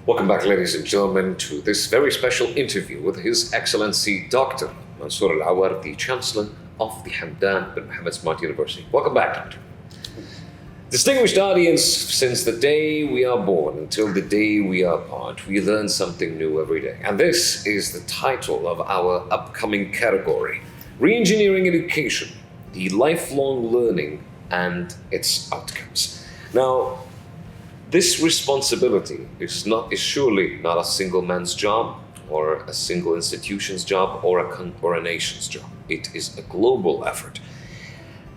Welcome back, ladies and gentlemen, to this very special interview with His Excellency Dr. Mansour Al-Awar, the Chancellor of the Hamdan bin Mohammed Smart University. Welcome back, Doctor. Distinguished audience, since the day we are born until the day we are part, we learn something new every day. And this is the title of our upcoming category, Reengineering Education, the lifelong learning and its outcomes. Now, this responsibility is surely not a single man's job or a single institution's job or a nation's job. It is a global effort.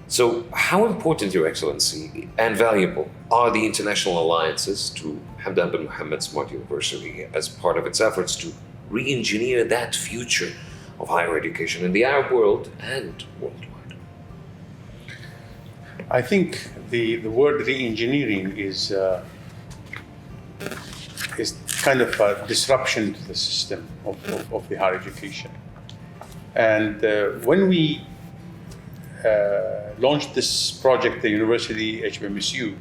So how important, Your Excellency, and valuable are the international alliances to Hamdan bin Mohammed Smart University as part of its efforts to re-engineer that future of higher education in the Arab world and worldwide? I think the word re-engineering is kind of a disruption to the system of the higher education. And when we launched this project, the University HBMSU,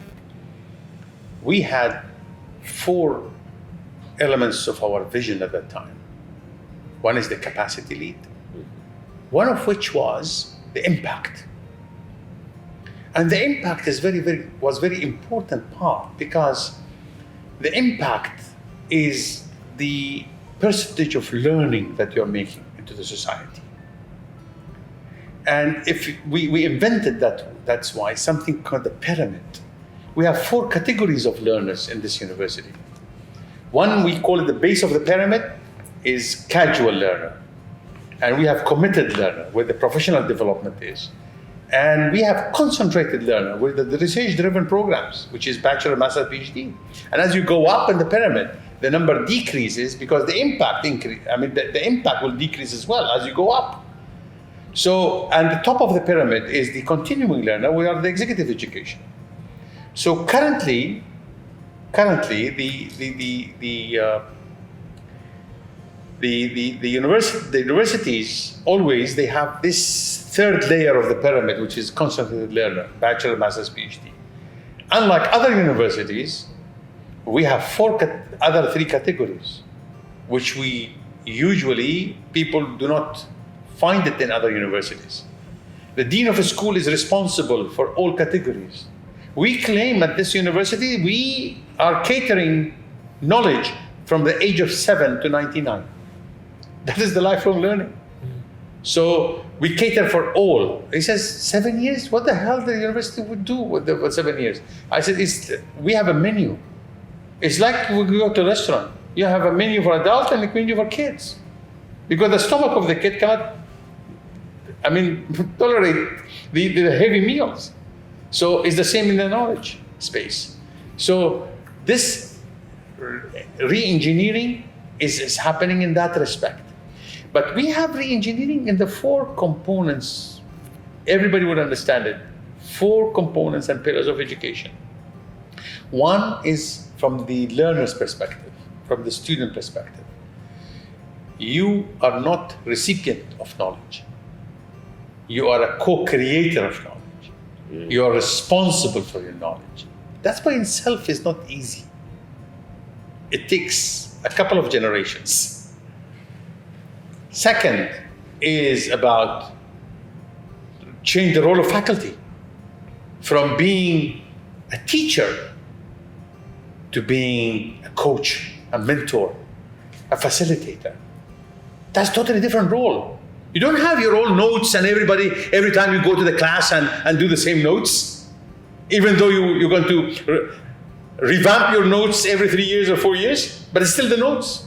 we had 4 elements of our vision at that time. One is the capacity lead, one of which was the impact. And the impact was very important part, because the impact is the percentage of learning that you're making into the society. And if we invented that's why something called the pyramid. We have 4 categories of learners in this university. One, we call it the base of the pyramid, is casual learner. And we have committed learner, where the professional development is. And we have concentrated learner with the research-driven programs, which is bachelor, master, PhD. And as you go up in the pyramid, the number decreases because the impact the impact will decrease as well as you go up. So, and the top of the pyramid is the continuing learner. We are the executive education. So currently, the universities always, they have this 3rd layer of the pyramid, which is concentrated learner, bachelor, master's, PhD. Unlike other universities, we have 3 categories, which we usually, people do not find it in other universities. The dean of a school is responsible for all categories. We claim at this university, we are catering knowledge from the age of 7 to 99. That is the lifelong learning. So we cater for all. He says, 7 years? What the hell the university would do with 7 years? I said, we have a menu. It's like we go to a restaurant. You have a menu for adults and a menu for kids. Because the stomach of the kid cannot, tolerate the heavy meals. So it's the same in the knowledge space. So this re-engineering is happening in that respect. But we have re-engineering in the 4 components. Everybody would understand it. 4 components and pillars of education. One is from the learner's perspective, from the student perspective. You are not recipient of knowledge. You are a co-creator of knowledge. You are responsible for your knowledge. That by itself is not easy. It takes a couple of generations. Second is about change the role of faculty from being a teacher to being a coach, a mentor, a facilitator. That's totally different role. You don't have your own notes and every time you go to the class and do the same notes, even though you're going to revamp your notes every 3 years or 4 years, but it's still the notes.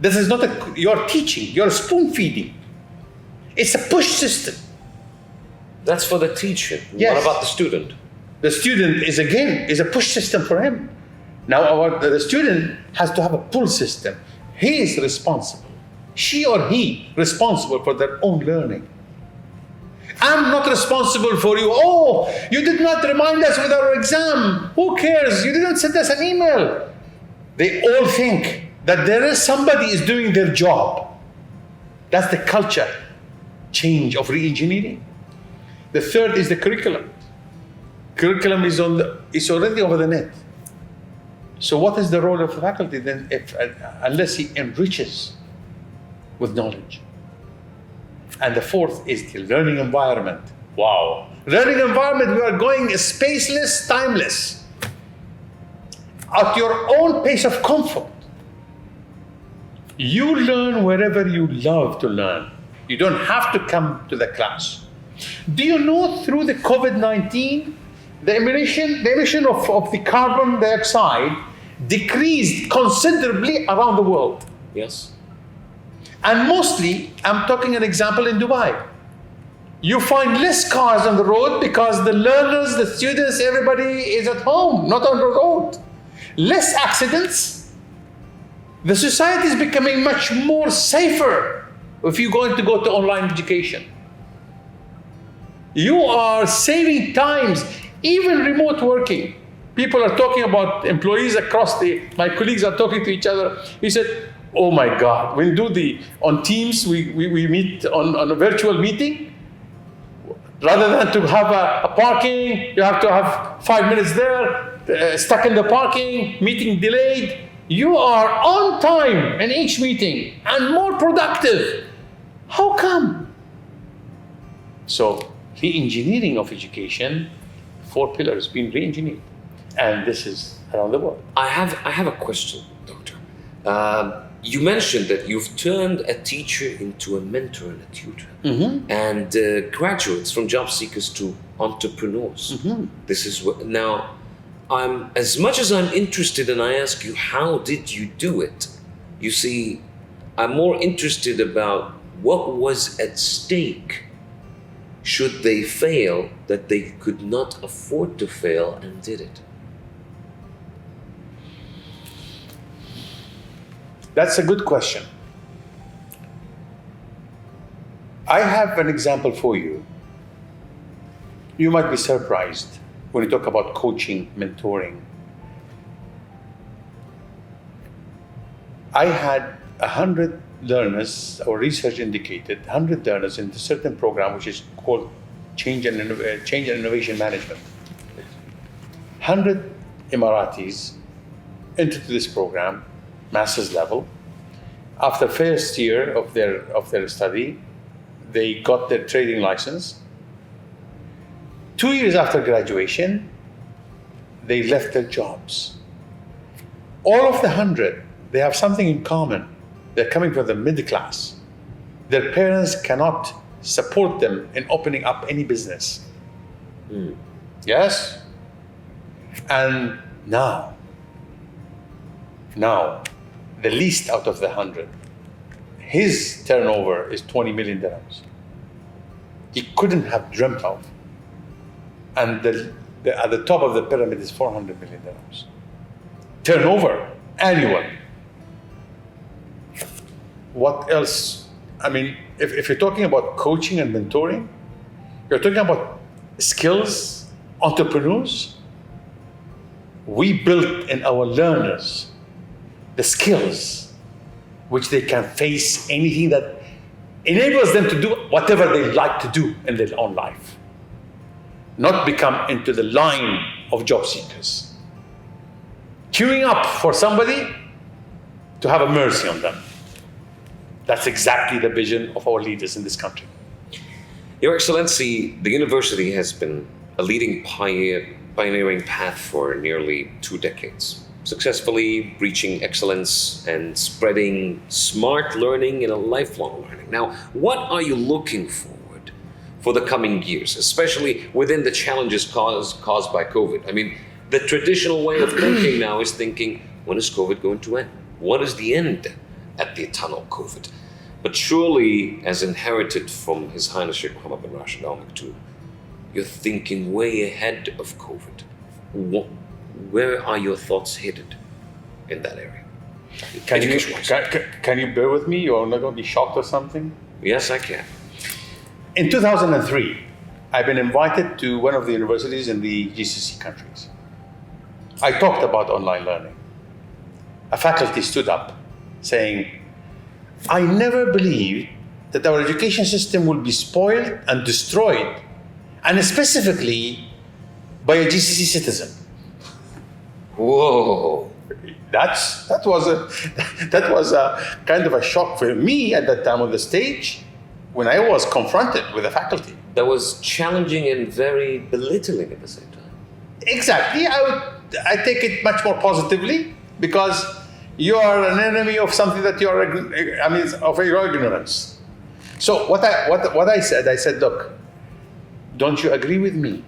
This is not you're teaching, you're spoon feeding. It's a push system. That's for the teacher. Yes. What about the student? The student is a push system for him. Now the student has to have a pull system. He is responsible. She or he responsible for their own learning. I'm not responsible for you. Oh, you did not remind us with our exam. Who cares? You didn't send us an email. They all think that there is somebody is doing their job. That's the culture change of re-engineering. The third is the curriculum. Curriculum is already over the net. So what is the role of the faculty then, unless he enriches with knowledge? And the fourth is the learning environment. Wow. Learning environment, we are going spaceless, timeless. At your own pace of comfort. You learn wherever you love to learn. You don't have to come to the class. Do you know through the COVID-19, the emission of the carbon dioxide decreased considerably around the world? Yes. And mostly, I'm talking an example in Dubai. You find less cars on the road because the learners, the students, everybody is at home, not on the road. Less accidents. The society is becoming much more safer if you're going to go to online education. You are saving times, even remote working. People are talking about employees across my colleagues are talking to each other. He said, oh my God, when on Teams, we meet on a virtual meeting. Rather than to have a parking, you have to have 5 minutes there, stuck in the parking, meeting delayed. You are on time in each meeting and more productive. How come? So, re-engineering of education, 4 pillars being re-engineered. And this is around the world. I have a question, Doctor. You mentioned that you've turned a teacher into a mentor and a tutor, and graduates from job seekers to entrepreneurs. This is what now. As much as I'm interested, and I ask you, how did you do it? You see, I'm more interested about what was at stake. Should they fail, that they could not afford to fail and did it? That's a good question. I have an example for you. You might be surprised when you talk about coaching, mentoring. I had 100 learners, our research indicated 100 learners in a certain program which is called Change and Innovation Management. 100 Emiratis entered this program, master's level. After first year of their study, they got their trading license. 2 years after graduation, they left their jobs. All of the 100, they have something in common. They're coming from the middle class. Their parents cannot support them in opening up any business. Yes? And now, the least out of the 100, his turnover is 20 million dirhams. He couldn't have dreamt of. And at the top of the pyramid is 400 million dirhams. Turnover, annual. What else? I mean, if you're talking about coaching and mentoring, you're talking about skills, entrepreneurs. We built in our learners the skills which they can face anything that enables them to do whatever they like to do in their own life. Not become into the line of job seekers. Queuing up for somebody to have a mercy on them. That's exactly the vision of our leaders in this country. Your Excellency, the university has been a leading pioneering path for nearly 2 decades, successfully reaching excellence and spreading smart learning and a lifelong learning. Now, what are you looking forward for the coming years, especially within the challenges caused by COVID? I mean, the traditional way of thinking now is thinking, when is COVID going to end? What is the end at the tunnel COVID? But surely, as inherited from His Highness Sheikh Mohammed bin Rashid Al Maktoum, you're thinking way ahead of COVID. Where are your thoughts headed in that area? Can you bear with me? You're not going to be shocked or something? Yes, I can. In 2003, I've been invited to one of the universities in the GCC countries. I talked about online learning. A faculty stood up saying, I never believed that our education system will be spoiled and destroyed, and specifically by a GCC citizen. Whoa. that was a kind of a shock for me at that time on the stage when I was confronted with the faculty. That was challenging and very belittling at the same time. Exactly. I take it much more positively because you are an enemy of something that you are, of your ignorance. So what I said, look, don't you agree with me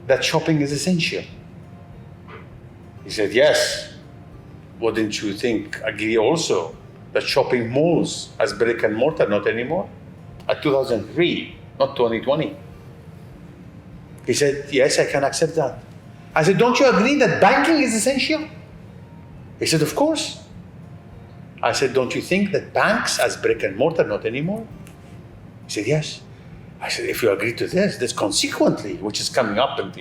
that shopping is essential? He said, yes. Wouldn't you agree also that shopping malls as brick and mortar, not anymore? At 2003, not 2020. He said, yes, I can accept that. I said, don't you agree that banking is essential? He said, of course. I said, don't you think that banks as brick and mortar, not anymore? He said, yes. I said, if you agree to this consequently, which is coming up at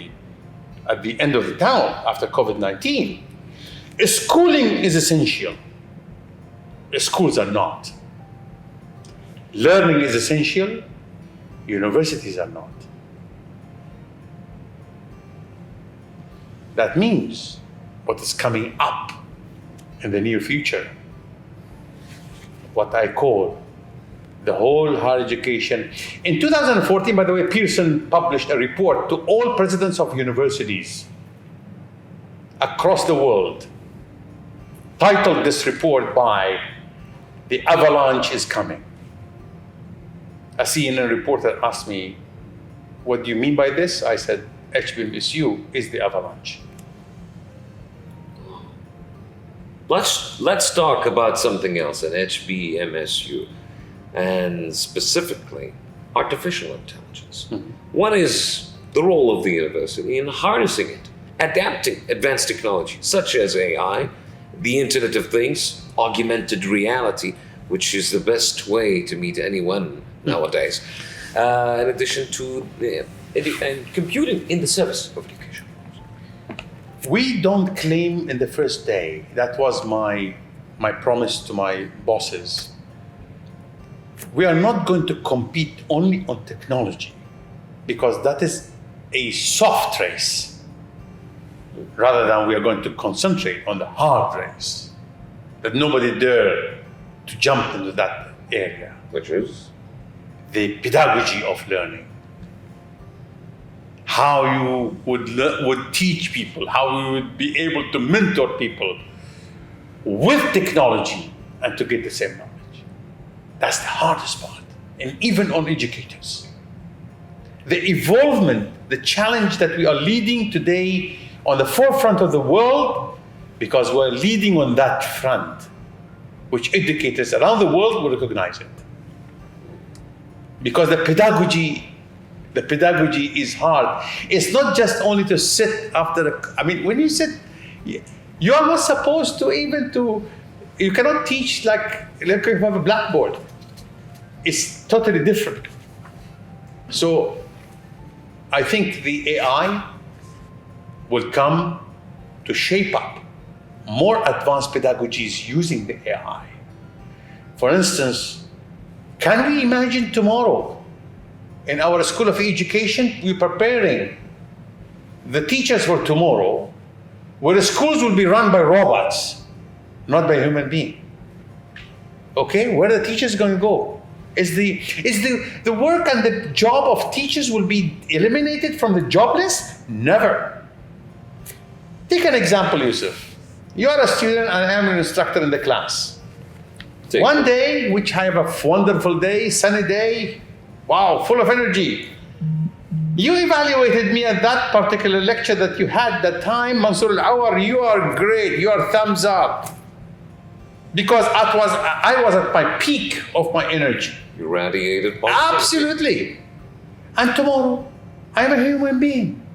the end of the tunnel after COVID-19, schooling is essential. Schools are not. Learning is essential. Universities are not. That means what is coming up in the near future, what I call the whole higher education. In 2014, by the way, Pearson published a report to all presidents of universities across the world, titled this report by "The Avalanche is Coming." A CNN reporter asked me, what do you mean by this? I said, HBMSU is the avalanche. Let's talk about something else at HBMSU, and specifically artificial intelligence. Mm-hmm. What is the role of the university in harnessing it, adapting advanced technology such as AI, the Internet of Things, augmented reality, which is the best way to meet anyone nowadays, in addition to computing in the service of education? We don't claim in the first day, that was my promise to my bosses, we are not going to compete only on technology, because that is a soft race, rather than we are going to concentrate on the hard race, that nobody dare to jump into that area. Which is? The pedagogy of learning. How you would teach people, how you would be able to mentor people with technology and to get the same knowledge. That's the hardest part, and even on educators. The evolvement, the challenge that we are leading today on the forefront of the world, because we're leading on that front, which educators around the world will recognize it. Because the pedagogy is hard. It's not just only to sit when you sit, you are not supposed to you cannot teach like you have a blackboard. It's totally different. So I think the AI will come to shape up more advanced pedagogies using the AI. For instance, can we imagine tomorrow in our School of Education, we're preparing the teachers for tomorrow, where the schools will be run by robots, not by human beings. Okay, where are the teachers going to go? Is the work and the job of teachers will be eliminated from the job list? Never. Take an example, Yusuf. You are a student and I am an instructor in the class. One day, which I have a wonderful day, sunny day, wow, full of energy. You evaluated me at that particular lecture that you had that time, Mansour Al-Awar, you are great, you are thumbs up. Because I was at my peak of my energy. You radiated positivity. Absolutely. And tomorrow, I am a human being.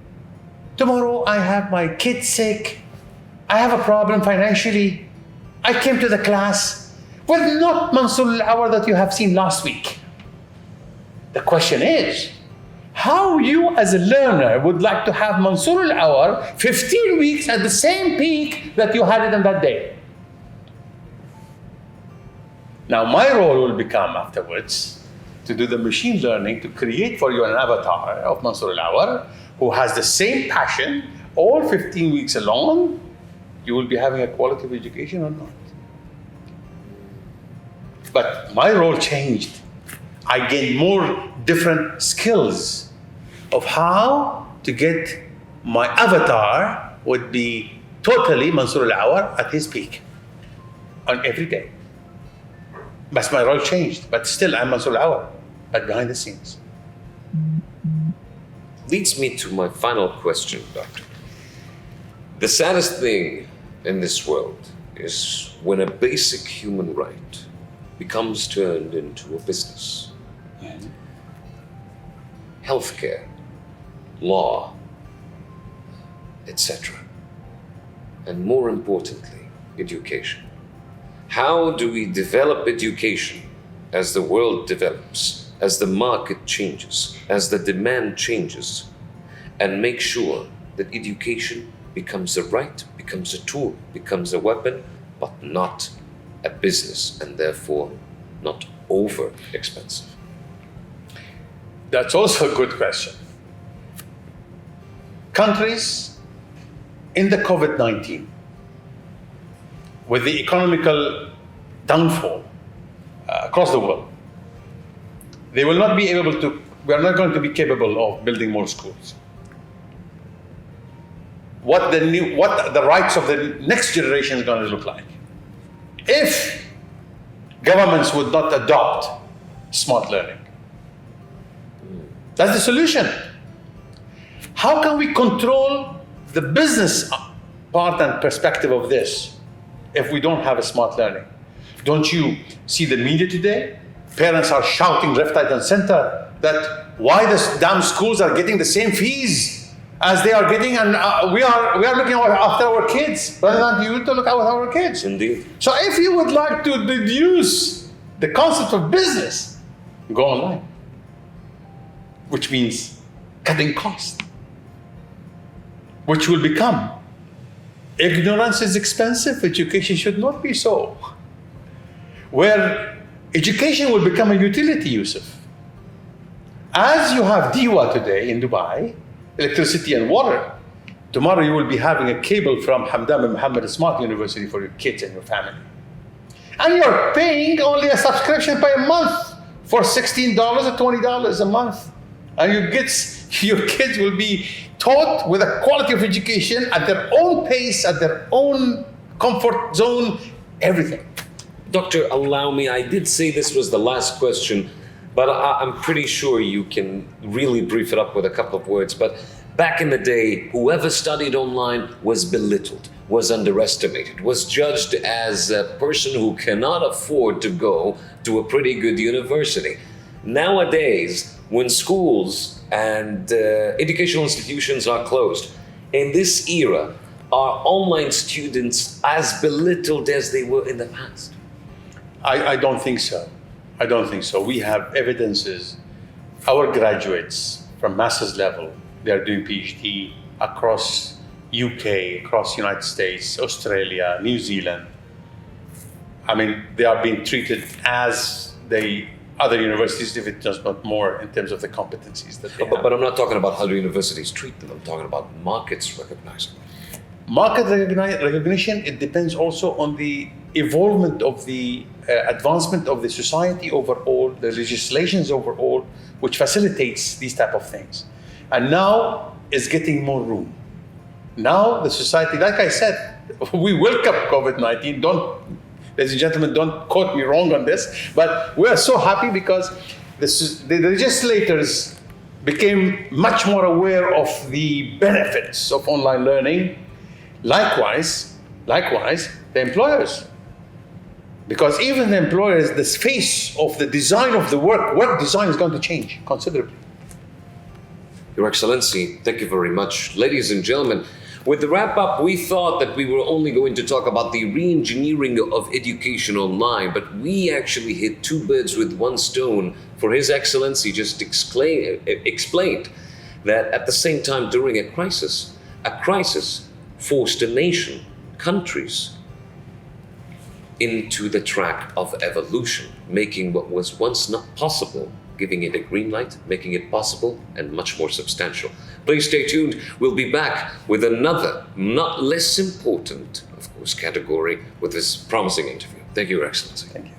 Tomorrow, I have my kid sick. I have a problem financially. I came to the class with not Mansour Al-Awar that you have seen last week. The question is, how you as a learner would like to have Mansour Al-Awar 15 weeks at the same peak that you had it on that day? Now my role will become afterwards to do the machine learning to create for you an avatar of Mansour Al-Awar who has the same passion all 15 weeks along. you will be having a quality of education or not. But my role changed. I gained more different skills of how to get my avatar would be totally Mansour Al-Awar at his peak on every day. But my role changed. But still, I'm Mansour Al-Awar, but behind the scenes. Leads me to my final question, Doctor. The saddest thing in this world is when a basic human right becomes turned into a business. Healthcare, law, etc. And more importantly, education. How do we develop education as the world develops, as the market changes, as the demand changes, and make sure that education becomes a right, becomes a tool, becomes a weapon, but not a business, and therefore not over expensive? That's also a good question. Countries in the COVID-19, with the economical downfall across the world, they will not be able to, we are not going to be capable of building more schools. What the rights of the next generation is going to look like. If governments would not adopt smart learning. That's the solution. How can we control the business part and perspective of this if we don't have a smart learning? Don't you see the media today? Parents are shouting left, right, and center that why the damn schools are getting the same fees as they are getting, and we are looking after our kids rather than you to look after our kids. Indeed. So if you would like to deduce the concept of business, go online, which means cutting costs, which will become ignorance is expensive, education should not be so. Where education will become a utility, Yusuf. As you have DIWA today in Dubai, electricity and water, tomorrow you will be having a cable from Hamdan bin Mohammed Smart University for your kids and your family. And you're paying only a subscription per month for $16 or $20 a month. And your kids will be taught with a quality of education at their own pace, at their own comfort zone, everything. Doctor, allow me, I did say this was the last question, but I'm pretty sure you can really brief it up with a couple of words. But back in the day, whoever studied online was belittled, was underestimated, was judged as a person who cannot afford to go to a pretty good university. Nowadays, when schools and educational institutions are closed, in this era, are online students as belittled as they were in the past? I don't think so. I don't think so. We have evidences. Our graduates from master's level, they are doing PhD across UK, across United States, Australia, New Zealand. I mean, they are being treated as the other universities, if it's just not more, in terms of the competencies that they have. But I'm not talking about how the universities treat them. I'm talking about markets recognizing. Market recognition, it depends also on the evolvement of the advancement of the society overall, the legislations overall, which facilitates these type of things. And now it's getting more room. Now the society, like I said, we welcome COVID-19. Ladies and gentlemen, don't quote me wrong on this, but we are so happy because the legislators became much more aware of the benefits of online learning. Likewise, the employers. Because even the employers, the face of the design of the work design is going to change considerably. Your Excellency, thank you very much. Ladies and gentlemen, with the wrap up, we thought that we were only going to talk about the re-engineering of education online, but we actually hit two birds with one stone, for His Excellency just explained that at the same time during a crisis forced a nation, countries, into the track of evolution, making what was once not possible giving it a green light, making it possible and much more substantial. Please stay tuned. We'll be back with another, not less important, of course, category with this promising interview. Thank you, Your Excellency. Thank you.